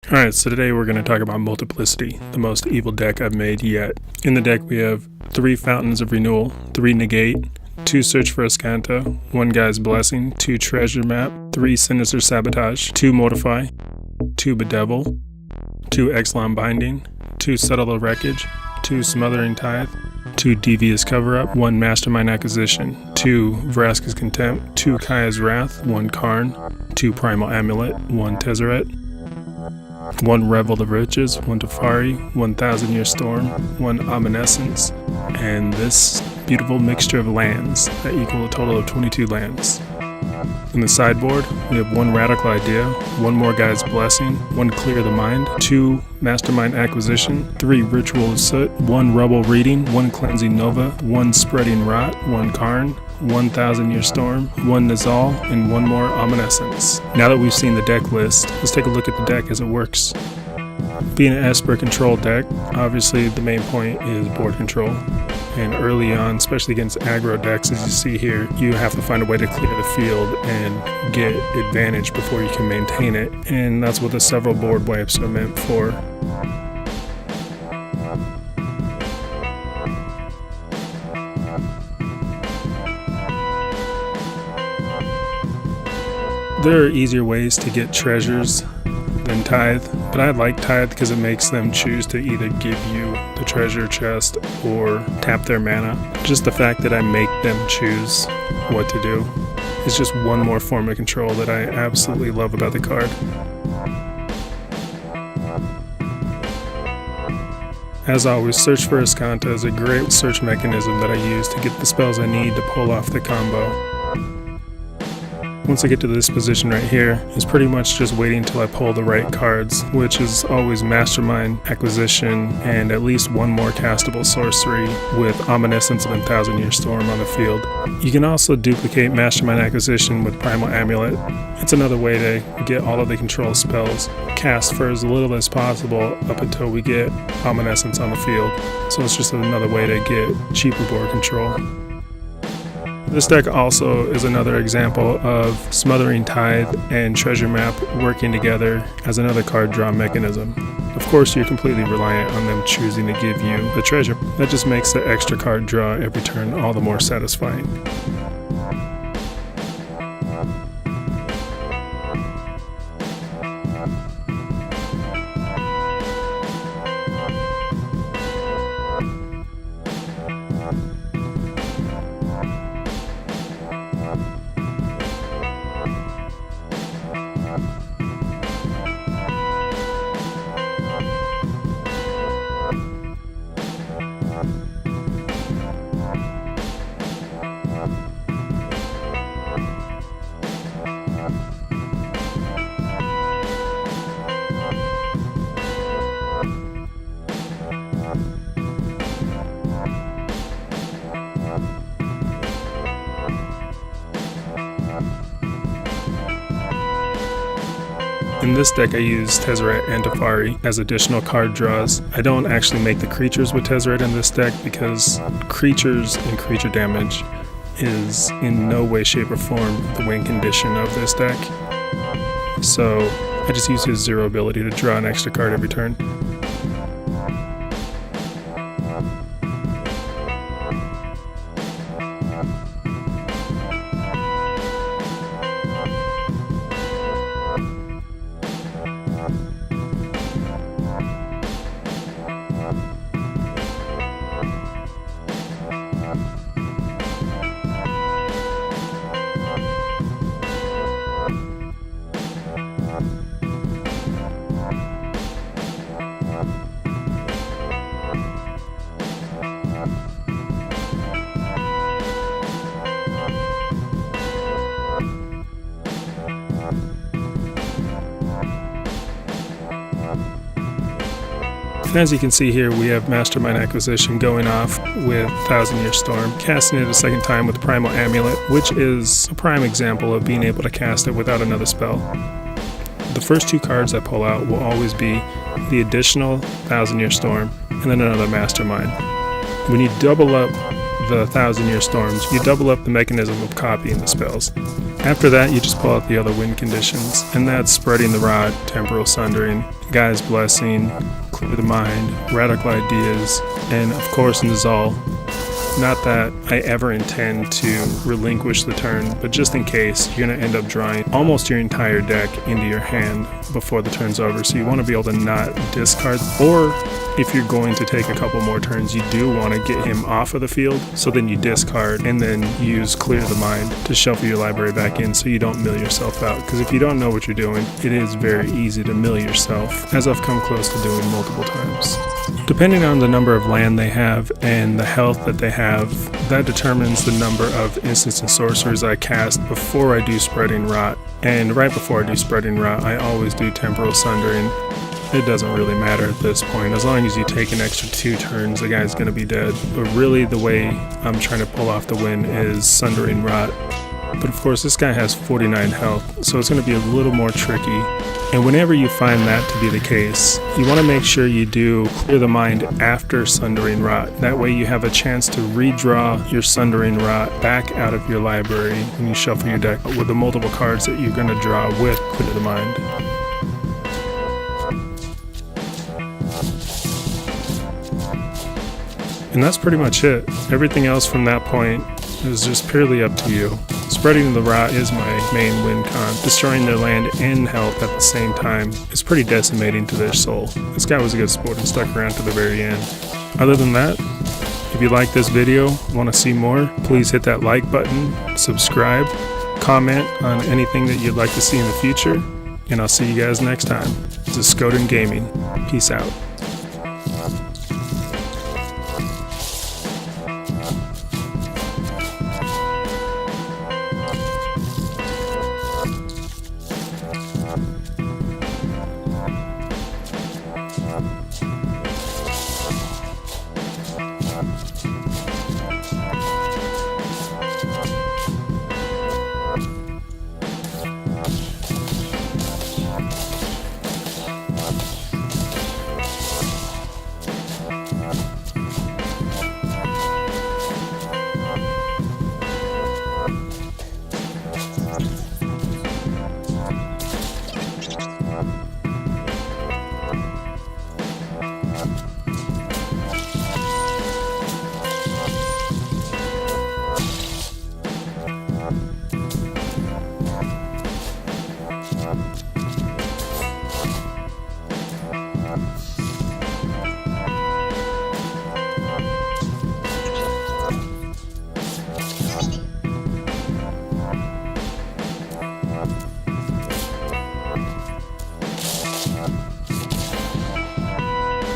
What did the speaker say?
Alright, so today we're going to talk about Multiplicity, the most evil deck I've made yet. In the deck we have 3 Fountains of Renewal, 3 Negate, 2 Search for Escanta, 1 Guy's Blessing, 2 Treasure Map, 3 Sinister Sabotage, 2 Mortify, 2 Bedevil, 2 Exelon Binding, 2 Settle the Wreckage, 2 Smothering Tithe, 2 Devious Cover-Up, 1 Mastermind Acquisition, 2 Vraska's Contempt, 2 Kaya's Wrath, 1 Karn, 2 Primal Amulet, 1 Tezzeret, 1 Revel of Riches, 1 Teferi, 1,000 Year Storm, 1 Omniscience, and this beautiful mixture of lands that equal a total of 22 lands. In the sideboard, we have 1 Radical Idea, 1 More Guy's Blessing, 1 Clear the Mind, 2 Mastermind Acquisition, 3 Ritual of Soot, 1 Rebel Reading, 1 Cleansing Nova, 1 Spreading Rot, 1 Karn, 1,000 Year Storm, 1 Nizal, and 1 more Omniscience. Now that we've seen the deck list, let's take a look at the deck as it works. Being an Esper control deck, obviously the main point is board control. And early on, especially against aggro decks, as you see here, you have to find a way to clear the field and get advantage before you can maintain it. And that's what the several board wipes are meant for. There are easier ways to get treasures than Tithe, but I like Tithe because it makes them choose to either give you the treasure chest or tap their mana. Just the fact that I make them choose what to do is just one more form of control that I absolutely love about the card. As always, Search for Escanta is a great search mechanism that I use to get the spells I need to pull off the combo. Once I get to this position right here, it's pretty much just waiting until I pull the right cards, which is always Mastermind Acquisition and at least 1 more castable sorcery with Omniscience and 1,000 Year Storm on the field. You can also duplicate Mastermind Acquisition with Primal Amulet. It's another way to get all of the control spells cast for as little as possible up until we get Omniscience on the field. So it's just another way to get cheaper board control. This deck also is another example of Smothering Tithe and Treasure Map working together as another card draw mechanism. Of course, you're completely reliant on them choosing to give you the treasure. That just makes the extra card draw every turn all the more satisfying. In this deck I use Tezzeret and Teferi as additional card draws. I don't actually make the creatures with Tezzeret in this deck because creatures and creature damage is in no way, shape, or form the win condition of this deck. So I just use his 0 ability to draw an extra card every turn. And as you can see here, we have Mastermind Acquisition going off with 1,000 Year Storm, casting it a second time with Primal Amulet, which is a prime example of being able to cast it without another spell. The first 2 cards I pull out will always be the additional 1,000 Year Storm and then another Mastermind. When you double up the 1,000 Year Storms, you double up the mechanism of copying the spells. After that, you just pull out the other win conditions, and that's Spreading the Rod, Temporal Sundering, Guy's Blessing, Clear the Mind, Radical Ideas, and of course Nizal. Not that I ever intend to relinquish the turn, but just in case, you're going to end up drawing almost your entire deck into your hand before the turn's over, so you want to be able to not discard. Or if you're going to take a couple more turns, you do want to get him off of the field, so then you discard and then use Clear the Mind to shuffle your library back in so you don't mill yourself out. Because if you don't know what you're doing, it is very easy to mill yourself, as I've come close to doing multiple times. Depending on the number of land they have and the health that they have, that determines the number of instants and sorceries I cast before I do Spreading Rot. And right before I do Spreading Rot, I always do Temporal Sundering. It doesn't really matter at this point. As long as you take an extra 2 turns, the guy's going to be dead. But really the way I'm trying to pull off the win is Sundering Rot. But of course this guy has 49 health, so it's going to be a little more tricky. And whenever you find that to be the case, you want to make sure you do Clear the Mind after Sundering Rot. That way you have a chance to redraw your Sundering Rot back out of your library when you shuffle your deck with the multiple cards that you're going to draw with Clear the Mind. And that's pretty much it. Everything else from that point is just purely up to you. Spreading the Rot is my main win con. Destroying their land and health at the same time is pretty decimating to their soul. This guy was a good sport and stuck around to the very end. Other than that, if you like this video, want to see more, please hit that like button, subscribe, comment on anything that you'd like to see in the future, and I'll see you guys next time. This is Skoden Gaming. Peace out.